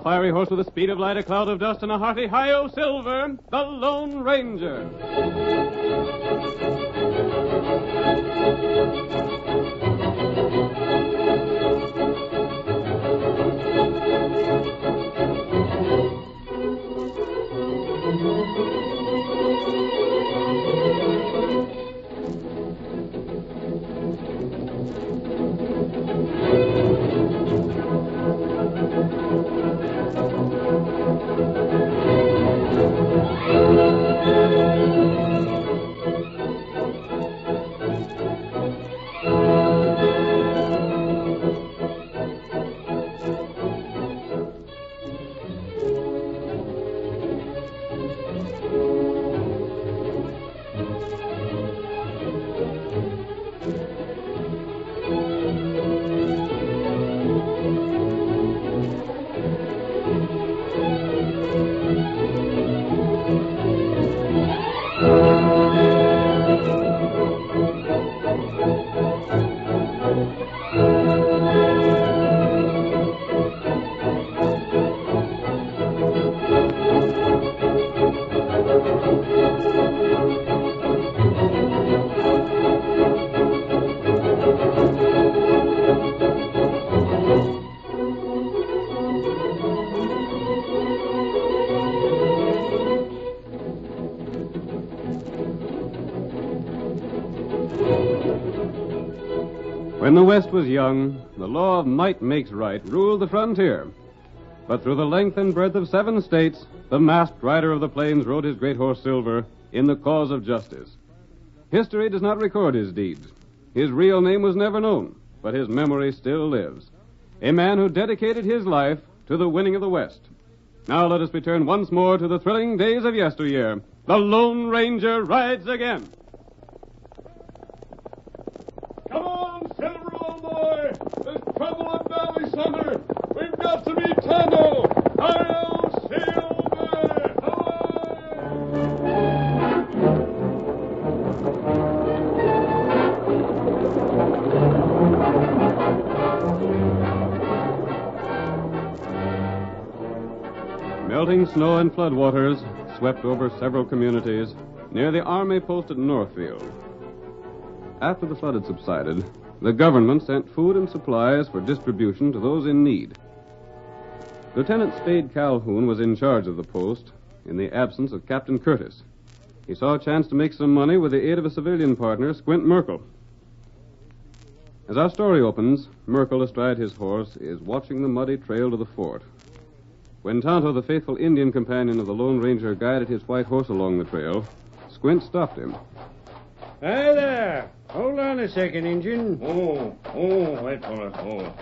A fiery horse with the speed of light, a cloud of dust, and a hearty hi-yo silver, the Lone Ranger. When the West was young, the law of might makes right ruled the frontier. But through the length and breadth of 7 states, the masked rider of the plains rode his great horse Silver in the cause of justice. History does not record his deeds. His real name was never known, but his memory still lives. A man who dedicated his life to the winning of the West. Now let us return once more to the thrilling days of yesteryear. The Lone Ranger rides again. Come on, Silver, old boy. There's trouble in Valley Center. We've got to meet Tonto. Hi-yo, Silver! Melting snow and floodwaters swept over several communities near the army post at Northfield. After the flood had subsided, the government sent food and supplies for distribution to those in need. Lieutenant Spade Calhoun was in charge of the post in the absence of Captain Curtis. He saw a chance to make some money with the aid of a civilian partner, Squint Merkel. As our story opens, Merkel, astride his horse, is watching the muddy trail to the fort. When Tonto, the faithful Indian companion of the Lone Ranger, guided his white horse along the trail, Squint stopped him. Hi there. Hold on a second, Injun. White fella,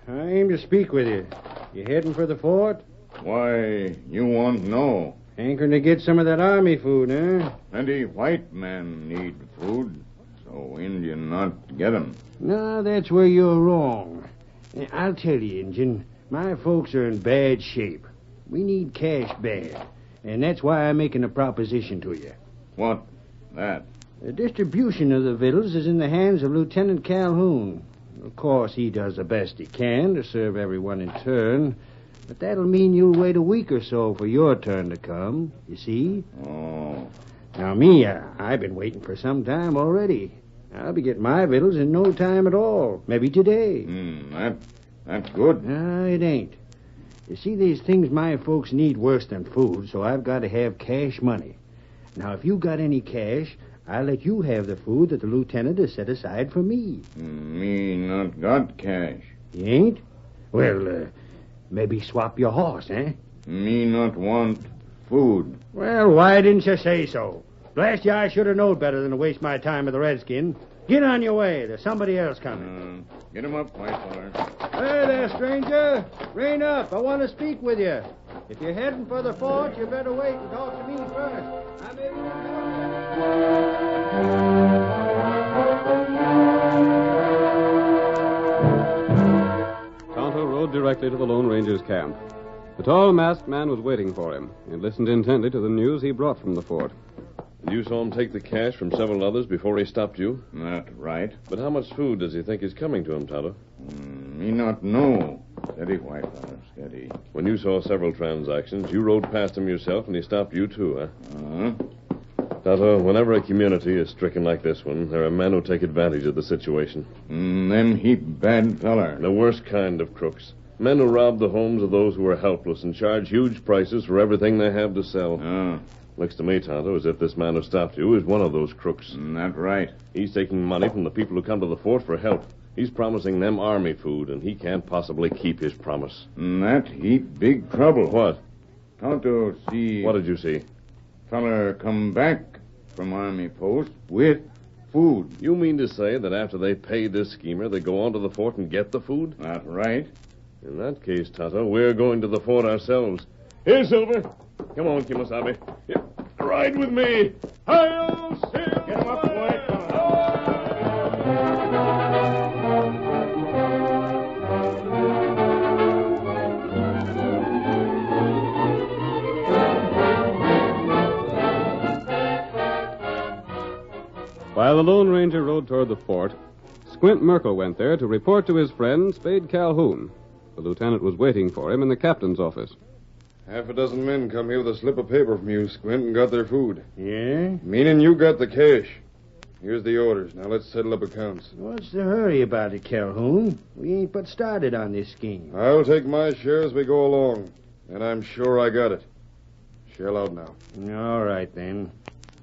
I aim to speak with you. You heading for the fort? Why, you want know. Hankering to get some of that army food, huh? Plenty white men need food, so Indian not get 'em. No, that's where you're wrong. I'll tell you, Injun, my folks are in bad shape. We need cash bad, and that's why I'm making a proposition to you. What? That? The distribution of the victuals is in the hands of Lieutenant Calhoun. Of course, he does the best he can to serve everyone in turn, but that'll mean you'll wait a week or so for your turn to come, you see? Oh. Now, me, I've been waiting for some time already. I'll be getting my victuals in no time at all, maybe today. That's good. No, it ain't. You see, there's things my folks need worse than food, so I've got to have cash money. Now, if you got any cash, I'll let you have the food that the lieutenant has set aside for me. Me not got cash. You ain't? Well, maybe swap your horse, eh? Me not want food. Well, why didn't you say so? Blast you, I should have known better than to waste my time with the redskin. Get on your way. There's somebody else coming. Get him up, white feller. Hey there, stranger. Rein up. I want to speak with you. If you're heading for the fort, you better wait and talk to me first. I'm able to... Tonto rode directly to the Lone Ranger's camp. The tall, masked man was waiting for him and listened intently to the news he brought from the fort. You saw him take the cash from several others before he stopped you? That right. But how much food does he think is coming to him, Tonto? Me not know. Steady, white fellow, steady. When you saw several transactions, you rode past him yourself, and he stopped you, too, huh? Uh-huh. Tonto, whenever a community is stricken like this one, there are men who take advantage of the situation. Them heap bad feller. The worst kind of crooks. Men who rob the homes of those who are helpless and charge huge prices for everything they have to sell. Oh, Looks to me, Tonto, as if this man who stopped you is one of those crooks. that right. He's taking money from the people who come to the fort for help. He's promising them army food, and he can't possibly keep his promise. That heap big trouble. What? Tonto see... What did you see? Feller come back from army post with food. You mean to say that after they pay this schemer, they go on to the fort and get the food? That right. In that case, Tonto, we're going to the fort ourselves. Here, Silver. Come on, Kimasabi. Here, ride with me. Hi-yo, Silver! Get him up, white While the Lone Ranger rode toward the fort, Squint Merkle went there to report to his friend, Spade Calhoun. The lieutenant was waiting for him in the captain's office. Half a dozen men come here with a slip of paper from you, Squint, and got their food. Yeah? Meaning you got the cash. Here's the orders. Now let's settle up accounts. What's the hurry about it, Calhoun? We ain't but started on this scheme. I'll take my share as we go along. And I'm sure I got it. Shell out now. All right, then.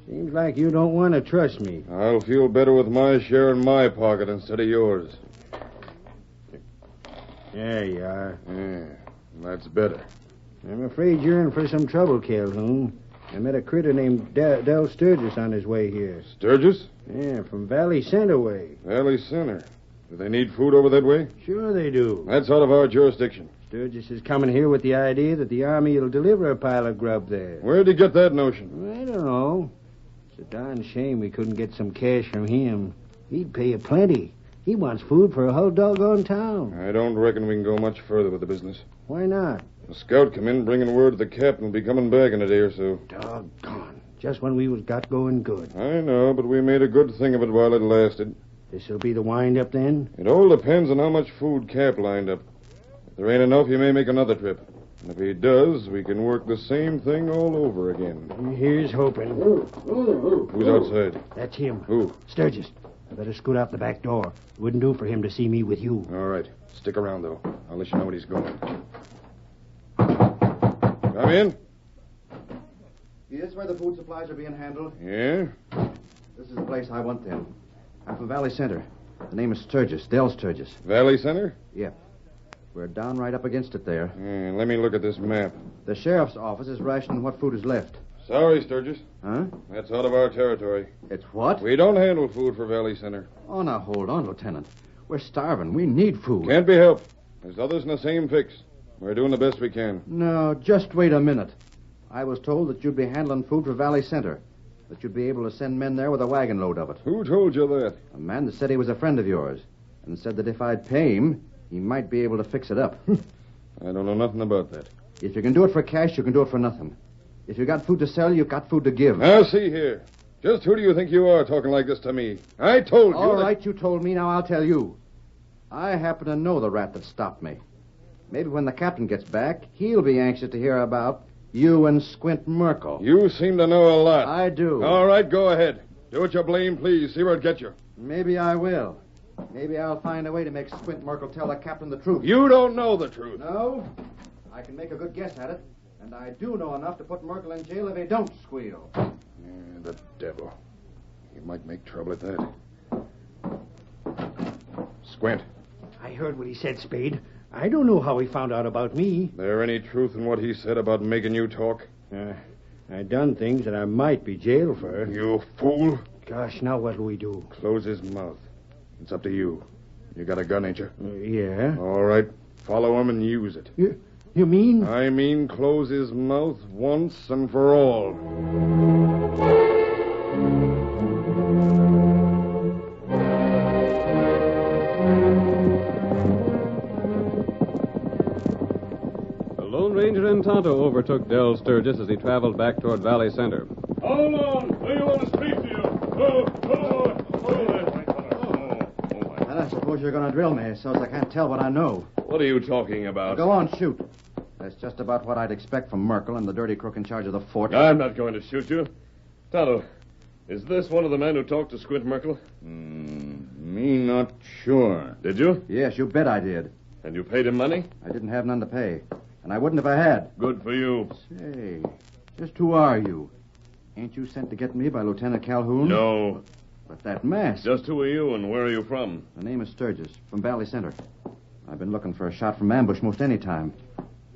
Seems like you don't want to trust me. I'll feel better with my share in my pocket instead of yours. There you are. Yeah, that's better. I'm afraid you're in for some trouble, Calhoun. I met a critter named Del Sturgis on his way here. Sturgis? Yeah, from Valley Center way. Valley Center. Do they need food over that way? Sure they do. That's out of our jurisdiction. Sturgis is coming here with the idea that the Army will deliver a pile of grub there. Where'd he get that notion? I don't know. It's a darn shame we couldn't get some cash from him. He'd pay you plenty. He wants food for a whole doggone town. I don't reckon we can go much further with the business. Why not? A scout come in bringing word the captain will be coming back in a day or so. Doggone. Just when we was got going good. I know, but we made a good thing of it while it lasted. This'll be the wind-up then? It all depends on how much food Cap lined up. If there ain't enough, he may make another trip. And if he does, we can work the same thing all over again. Here's hoping. Who's outside? That's him. Who? Sturgis. I better scoot out the back door. It wouldn't do for him to see me with you. All right. Stick around, though. I'll let you know when he's going. Come in. Is this where the food supplies are being handled? Yeah? This is the place I want then. I'm from Valley Center. The name is Sturgis, Del Sturgis. Valley Center? Yep. We're down right up against it there. Yeah, let me look at this map. The sheriff's office is rationing what food is left. Sorry, Sturgis. Huh? That's out of our territory. It's what? We don't handle food for Valley Center. Oh, now hold on, Lieutenant. We're starving. We need food. Can't be helped. There's others in the same fix. We're doing the best we can. No, just wait a minute. I was told that you'd be handling food for Valley Center. That you'd be able to send men there with a wagon load of it. Who told you that? A man that said he was a friend of yours. And said that if I'd pay him, he might be able to fix it up. I don't know nothing about that. If you can do it for cash, you can do it for nothing. If you got food to sell, you got food to give. Now, see here. Just who do you think you are talking like this to me? I told you. All right, you told me. Now I'll tell you. I happen to know the rat that stopped me. Maybe when the captain gets back, he'll be anxious to hear about you and Squint Merkle. You seem to know a lot. I do. All right, go ahead. Do what you blame, please. See where it gets you. Maybe I will. Maybe I'll find a way to make Squint Merkle tell the captain the truth. You don't know the truth. No? I can make a good guess at it. And I do know enough to put Merkle in jail if he don't squeal. Yeah, the devil. He might make trouble at that. Squint. I heard what he said, Spade. I don't know how he found out about me. There any truth in what he said about making you talk? I done things that I might be jailed for. You fool. Gosh, now what'll we do? Close his mouth. It's up to you. You got a gun, ain't you? Yeah. All right. Follow him and use it. You mean? I mean close his mouth once and for all. The Lone Ranger and Tonto overtook Del Sturgis as he traveled back toward Valley Center. Hold on. We want to speak to you. And I suppose you're going to drill me so as I can't tell what I know. What are you talking about? Go on, shoot. That's just about what I'd expect from Merkel and the dirty crook in charge of the fort. I'm not going to shoot you. Tonto, is this one of the men who talked to Squint Merkel? Me not sure. Did you? Yes, you bet I did. And you paid him money? I didn't have none to pay. And I wouldn't if I had. Good for you. Say, just who are you? Ain't you sent to get me by Lieutenant Calhoun? No. But that mask. Just who are you and where are you from? The name is Sturgis, from Valley Center. I've been looking for a shot from ambush most any time.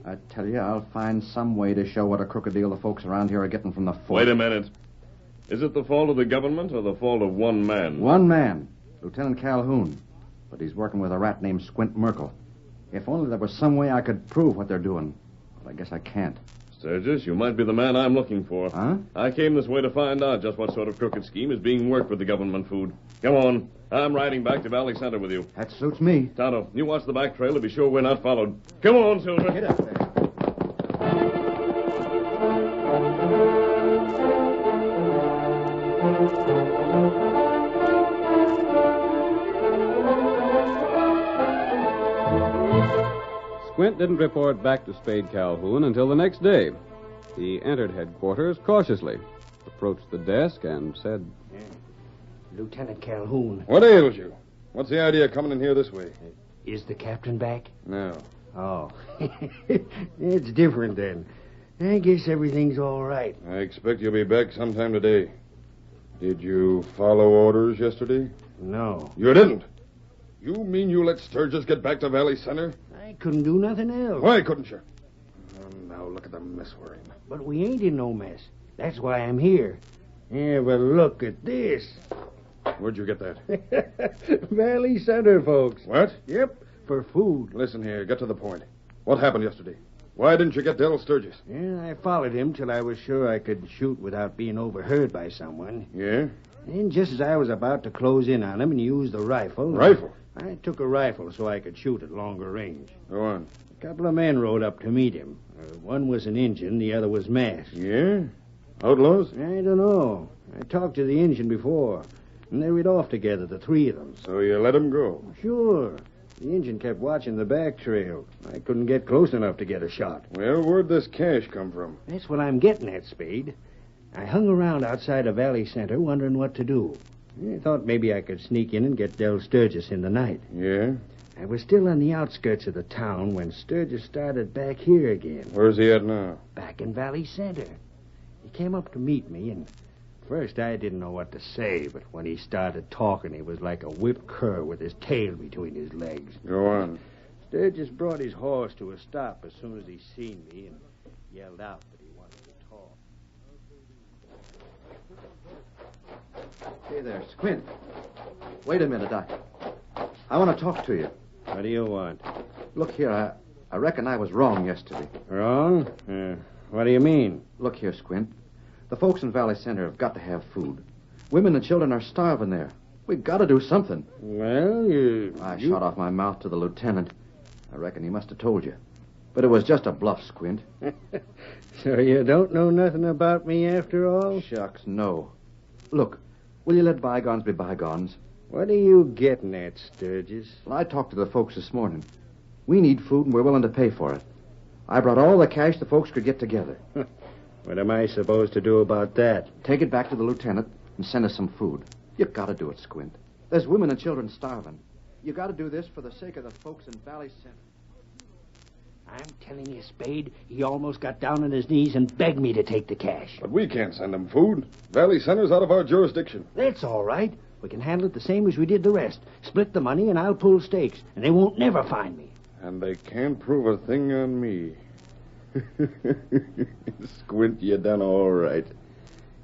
I tell you, I'll find some way to show what a crooked deal the folks around here are getting from the fort. Wait a minute. Is it the fault of the government or the fault of one man? One man, Lieutenant Calhoun. But he's working with a rat named Squint Merkel. If only there was some way I could prove what they're doing. But I guess I can't. Sturgis, you might be the man I'm looking for. Huh? I came this way to find out just what sort of crooked scheme is being worked with the government food. Come on. I'm riding back to Valley Center with you. That suits me. Tonto, you watch the back trail to be sure we're not followed. Come on, Silver. Get up there. Squint didn't report back to Spade Calhoun until the next day. He entered headquarters cautiously, approached the desk, and said, Lieutenant Calhoun, What ails you? What's the idea of coming in here this way? is the captain back? No. Oh. It's different then. I guess everything's all right. I expect you'll be back sometime today. Did you follow orders yesterday? No. You didn't? You mean you let Sturgis get back to Valley Center? I couldn't do nothing else. Why couldn't you? Oh, now look at the mess we're in. But we ain't in no mess. That's why I'm here. Yeah, but look at this. Where'd you get that? Valley Center, folks. What? Yep, for food. Listen here, get to the point. What happened yesterday? Why didn't you get Del Sturgis? Yeah, I followed him till I was sure I could shoot without being overheard by someone. Yeah? And just as I was about to close in on him and use the rifle... Rifle? I took a rifle so I could shoot at longer range. Go on. A couple of men rode up to meet him. One was an Injun, the other was masked. Yeah? Outlaws? I don't know. I talked to the Injun before, and they rid off together, the three of them. So you let him go? Sure. The Injun kept watching the back trail. I couldn't get close enough to get a shot. Well, where'd this cash come from? That's what I'm getting at, Spade. I hung around outside of Valley Center wondering what to do. I thought maybe I could sneak in and get Del Sturgis in the night. Yeah? I was still on the outskirts of the town when Sturgis started back here again, Where's he at now? back in Valley Center. He came up to meet me, and first I didn't know what to say, but when he started talking, he was like a whipped cur with his tail between his legs. Go on. Sturgis brought his horse to a stop as soon as he seen me and yelled out that he wanted to talk. Hey there, Squint. Wait a minute, I want to talk to you. What do you want? Look here, I reckon I was wrong yesterday. Wrong? What do you mean? Look here, Squint. The folks in Valley Center have got to have food. Women and children are starving there. We've got to do something. Well, I shot off my mouth to the lieutenant. I reckon he must have told you. But it was just a bluff, Squint. So you don't know nothing about me after all? Shucks, no. Look, will you let bygones be bygones? What are you getting at, Sturgis? Well, I talked to the folks this morning. We need food, and we're willing to pay for it. I brought all the cash the folks could get together. What am I supposed to do about that? Take it back to the lieutenant and send us some food. You got to do it, Squint. There's women and children starving. You got to do this for the sake of the folks in Valley Center. I'm telling you, Spade, he almost got down on his knees and begged me to take the cash. But we can't send him food. Valley Center's out of our jurisdiction. That's all right. We can handle it the same as we did the rest. Split the money and I'll pull stakes, and they won't never find me. And they can't prove a thing on me. Squint, you done all right.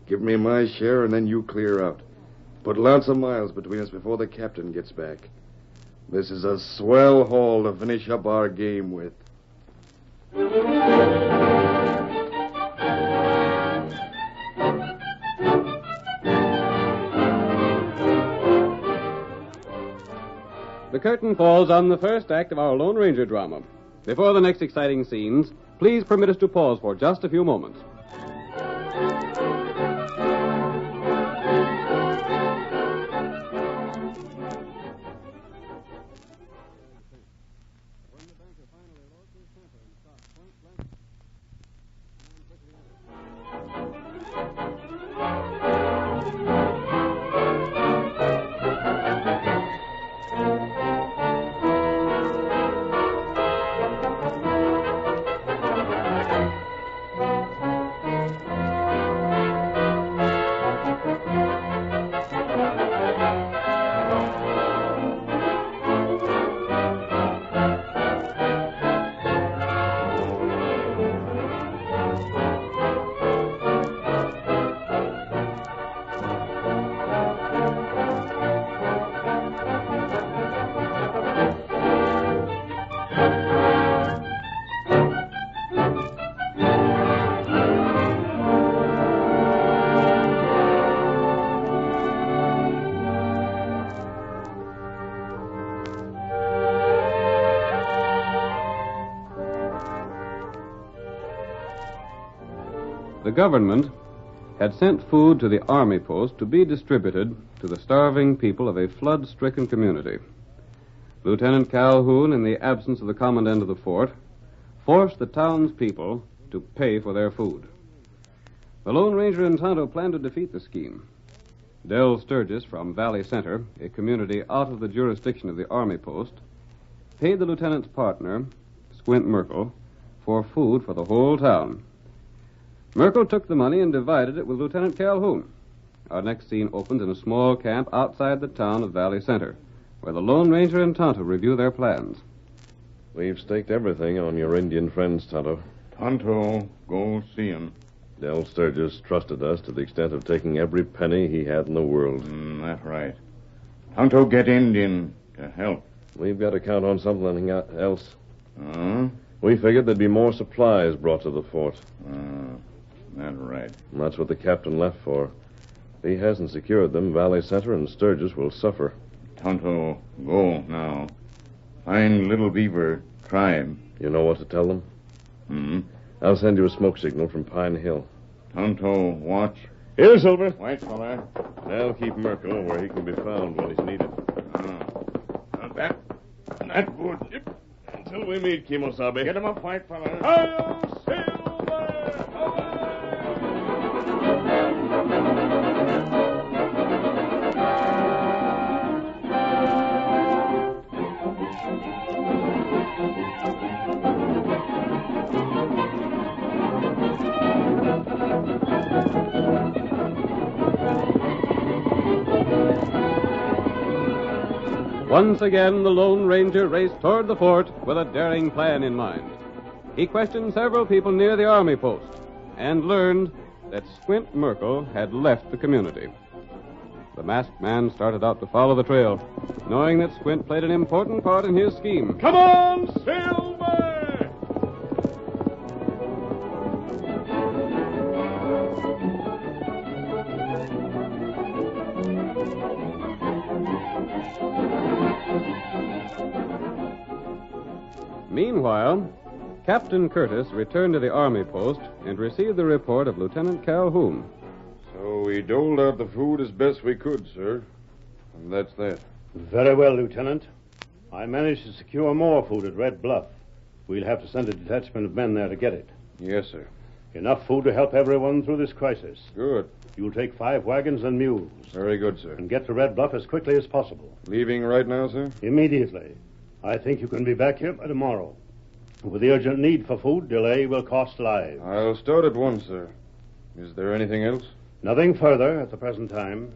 Give me my share, and then you clear out. Put lots of miles between us before the captain gets back. This is a swell haul to finish up our game with. The curtain falls on the first act of our Lone Ranger drama. Before the next exciting scenes, please permit us to pause for just a few moments. The government had sent food to the army post to be distributed to the starving people of a flood-stricken community. Lieutenant Calhoun, in the absence of the commandant of the fort, forced the townspeople to pay for their food. The Lone Ranger and Tonto planned to defeat the scheme. Del Sturgis from Valley Center, a community out of the jurisdiction of the army post, paid the lieutenant's partner, Squint Merkle, for food for the whole town. Merkle took the money and divided it with Lieutenant Calhoun. Our next scene opens in a small camp outside the town of Valley Center, where the Lone Ranger and Tonto review their plans. We've staked everything on your Indian friends, Tonto. Tonto, go see him. Del Sturgis trusted us to the extent of taking every penny he had in the world. That's right. Tonto get Indian to help. We've got to count on something else. Huh? We figured there'd be more supplies brought to the fort. That's right. And that's what the captain left for. If he hasn't secured them, Valley Center and Sturgis will suffer. Tonto, go now. Find Little Beaver tribe. You know what to tell them? I'll send you a smoke signal from Pine Hill. Tonto, watch. Here, Silver. White fella. I'll keep Merkle where he can be found when he's needed. That good. Yep. Until we meet, Kimosabe. Get him up, white fella. Hi-yo, Silver! Once again, the Lone Ranger raced toward the fort with a daring plan in mind. He questioned several people near the army post and learned that Squint Merkle had left the community. The masked man started out to follow the trail, knowing that Squint played an important part in his scheme. Come on, Silver! Meanwhile, Captain Curtis returned to the army post and received the report of Lieutenant Calhoun. So we doled out the food as best we could, sir. And that's that. Very well, Lieutenant. I managed to secure more food at Red Bluff. We'll have to send a detachment of men there to get it. Yes, sir. Enough food to help everyone through this crisis. Good. You'll take 5 wagons and mules Very good, sir. and get to Red Bluff as quickly as possible. Leaving right now, sir? Immediately. I think you can be back here by tomorrow. With the urgent need for food, delay will cost lives. I'll start at once, sir. Is there anything else? Nothing further at the present time.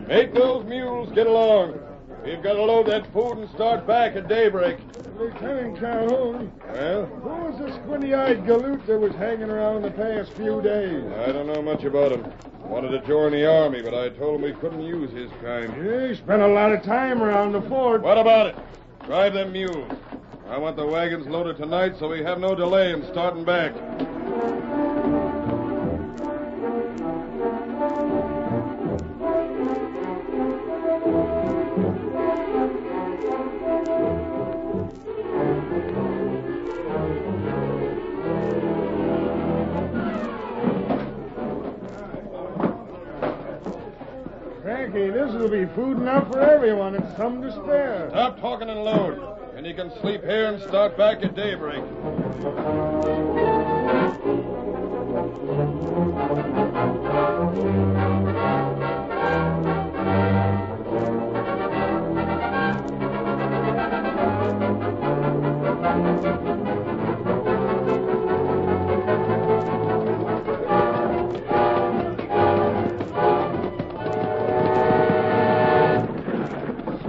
Make those mules get along. We've got to load that food and start back at daybreak. Lieutenant Calhoun, Well, who was the squinty-eyed galoot that was hanging around the past few days? I don't know much about him. Wanted to join the army, but I told him we couldn't use his kind. He spent a lot of time around the fort. What about it? Drive them mules. I want the wagons loaded tonight so we have no delay in starting back. Frankie, this will be food enough for everyone and some to spare. Stop talking and load. And you can sleep here and start back at daybreak.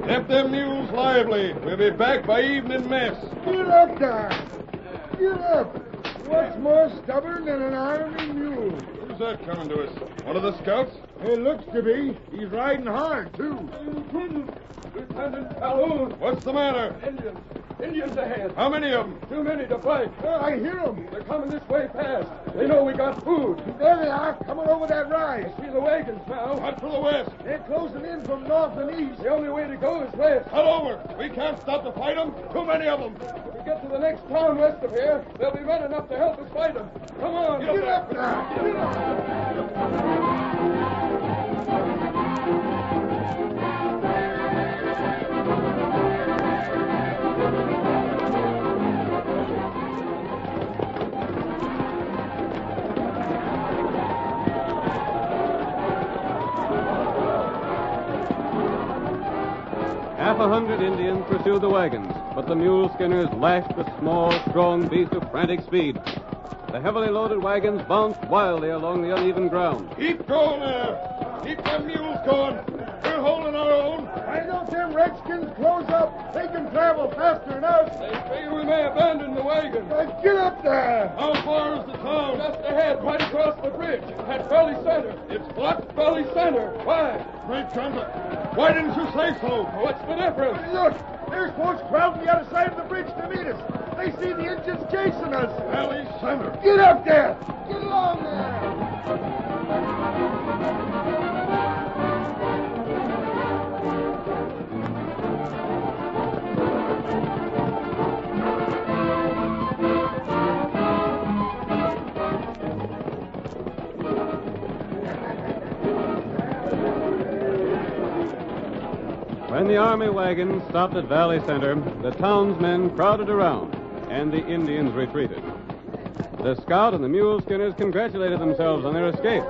Step them mules lively. We'll be back by evening mess. Get up, Doc. Get up. What's more stubborn than an army mule? Who's that coming to us? One of the scouts? It looks to be. He's riding hard, too. Lieutenant Calhoun. What's the matter? Indians. Indians ahead. How many of them? Too many to fight. I hear them. They're coming this way fast. They know we got food. There they are, coming over that rise. See the wagons now. Cut for the west. They're closing in from north and east. The only way to go is west. Cut over. We can't stop to fight them. Too many of them. If we get to the next town west of here, they'll be men enough to help us fight them. Come on. Get up now. Get up. Half a hundred Indians pursued the wagons, but the mule skinners lashed the small, strong beast to frantic speed. The heavily loaded wagons bounced wildly along the uneven ground. Keep going there. Keep them mules going. We're holding our own. Why don't them redskins close up? They can travel faster than us. They figure we may abandon the wagon. Get up there. How far is the town? Just ahead, right across the bridge. At Valley Center. It's what? Valley Center. Why? Great trumpet. Why didn't you say so? What's the difference? Look, there's folks crowding the other side of the bridge to meet us. They see the Indians chasing us. Valley Center. Get up there. Get along there. When the army wagons stopped at Valley Center, the townsmen crowded around, and the Indians retreated. The scout and the mule skinners congratulated themselves on their escape.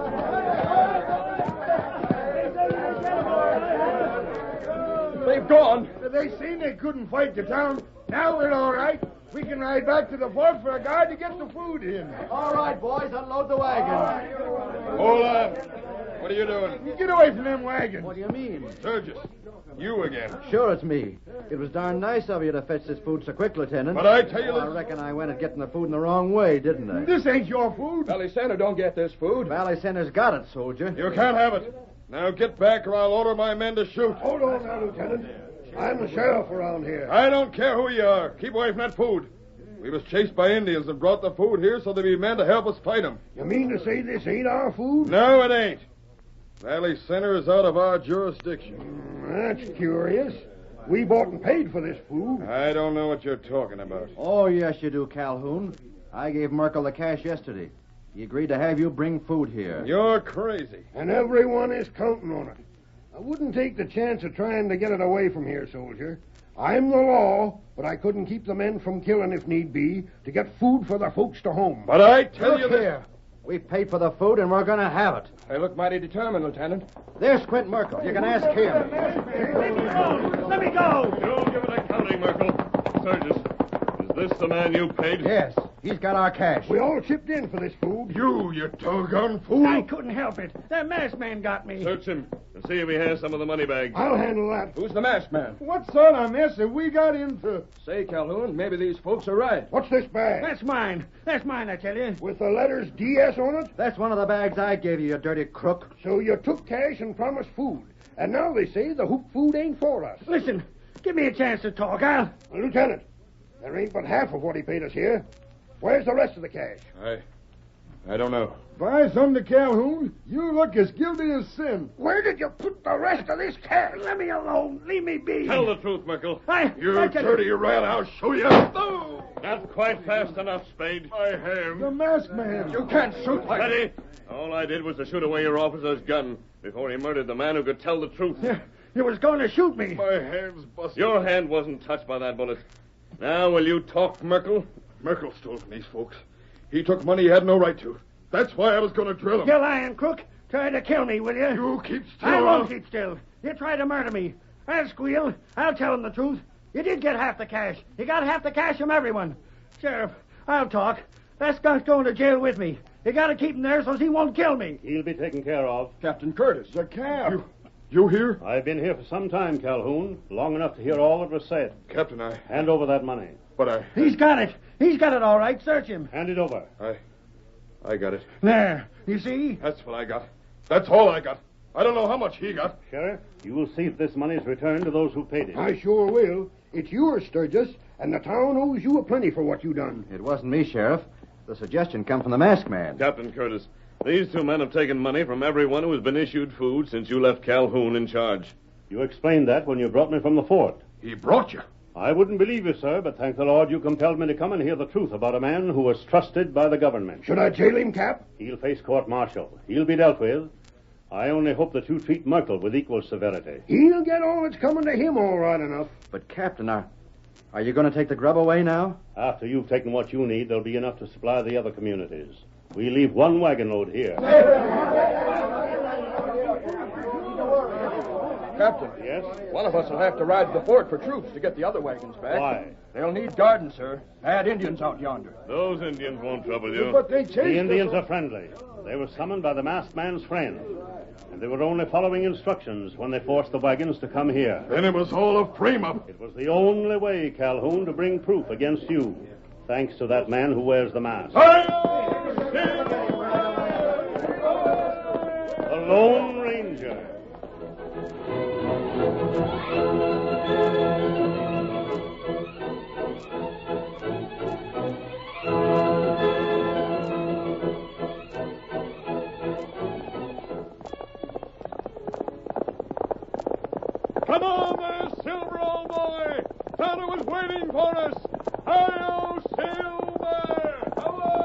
They've gone. They seen they couldn't fight the town. Now we're all right. We can ride back to the fort for a guard to get the food in. All right, boys, unload the wagons. Hold on. What are you doing? You get away from them wagons. What do you mean? Sturgis. You again. Sure, it's me. It was darn nice of you to fetch this food so quick, Lieutenant. But I tell you I reckon I went at getting the food in the wrong way, didn't I? This ain't your food. Valley Center don't get this food. Valley Center's got it, soldier. You can't have it. Now get back or I'll order my men to shoot. Hold on now, Lieutenant. I'm the sheriff around here. I don't care who you are. Keep away from that food. We was chased by Indians and brought the food here so there'd be men to help us fight them. You mean to say this ain't our food? No, it ain't. Valley Center is out of our jurisdiction. That's curious. We bought and paid for this food. I don't know what you're talking about. Oh, yes, you do, Calhoun. I gave Merkel the cash yesterday. He agreed to have you bring food here. You're crazy. And everyone is counting on it. I wouldn't take the chance of trying to get it away from here, soldier. I'm the law, but I couldn't keep the men from killing if need be to get food for the folks to home. But I tell you Look this. here. We paid for the food, and we're going to have it. They look mighty determined, Lieutenant. There's Squint Merkel. You can ask him. Let me go! You'll give an accounting, Merkel. Sturgis, is this the man you paid? Yes, he's got our cash. We all chipped in for this food. You doggone fool. I couldn't help it. That masked man got me. Search him and see if he has some of the money bags. I'll handle that. Who's the masked man? What sort of mess have we got into? Say, Calhoun, maybe these folks are right. What's this bag? That's mine. That's mine, I tell you. With the letters DS on it? That's one of the bags I gave you, you dirty crook. So you took cash and promised food. And now they say the hoop food ain't for us. Listen, give me a chance to talk. Lieutenant, there ain't but half of what he paid us here. Where's the rest of the cash? I don't know. By thunder, Calhoun, you look as guilty as sin. Where did you put the rest of this cash? Let me alone. Leave me be. Tell the truth, Merkel. You dirty rat, I'll show you. Not quite fast enough, Spade. I have. The masked man. You can't shoot like Steady. All I did was to shoot away your officer's gun before he murdered the man who could tell the truth. You was going to shoot me. My hand's busted. Your hand wasn't touched by that bullet. Now, will you talk, Merkel? Merkel stole from these folks. He took money he had no right to. That's why I was going to drill him. You lying crook. Try to kill me, will you? You keep still. I won't keep still. You try to murder me. I'll squeal. I'll tell him the truth. You did get half the cash. You got half the cash from everyone. Sheriff, I'll talk. That skunk's going to jail with me. You got to keep him there so he won't kill me. He'll be taken care of. Captain Curtis. The cab. You here? I've been here for some time, Calhoun, long enough to hear all that was said. Captain, Hand over that money. But He's got it. He's got it all right. Search him. Hand it over. I got it. There. You see? That's what I got. That's all I got. I don't know how much he got. Sheriff, you will see if this money is returned to those who paid it. I sure will. It's yours, Sturgis, And the town owes you a plenty for what you done. It wasn't me, Sheriff. The suggestion come from the masked man. Captain Curtis, these two men have taken money from everyone who has been issued food since you left Calhoun in charge. You explained that when you brought me from the fort. He brought you. I wouldn't believe you, sir, but thank the Lord you compelled me to come and hear the truth about a man who was trusted by the government. Should I jail him, Cap? He'll face court-martial. He'll be dealt with. I only hope that you treat Merkel with equal severity. He'll get all that's coming to him all right enough. But, Captain, are you going to take the grub away now? After you've taken what you need, there'll be enough to supply the other communities. We leave one wagon load here. Captain. Yes? One of us will have to ride to the fort for troops to get the other wagons back. Why? They'll need guarding, sir. Bad Indians out yonder. Those Indians won't trouble you. But they chased The Indians are friendly. They were summoned by the masked man's friend. And they were only following instructions when they forced the wagons to come here. Then it was all a frame-up. It was the only way, Calhoun, to bring proof against you. Thanks to that man who wears the mask. The Lone Ranger. Come on there, Silver, old boy. Tonto was waiting for us. Hi-yo, Silver! Come on!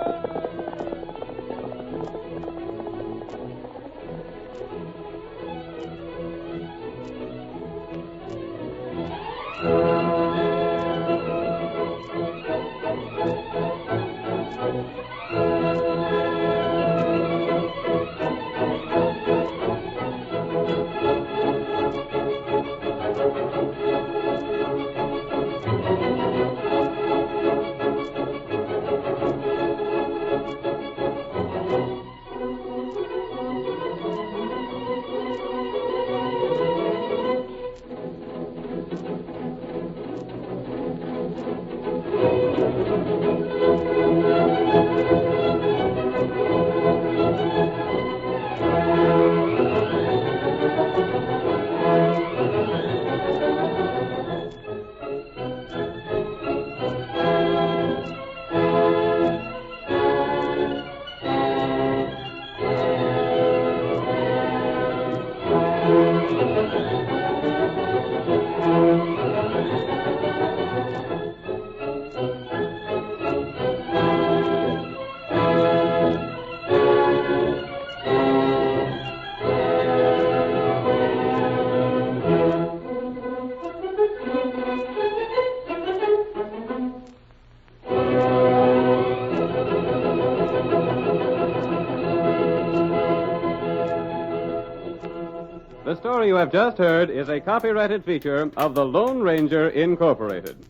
The story you have just heard is a copyrighted feature of the Lone Ranger Incorporated.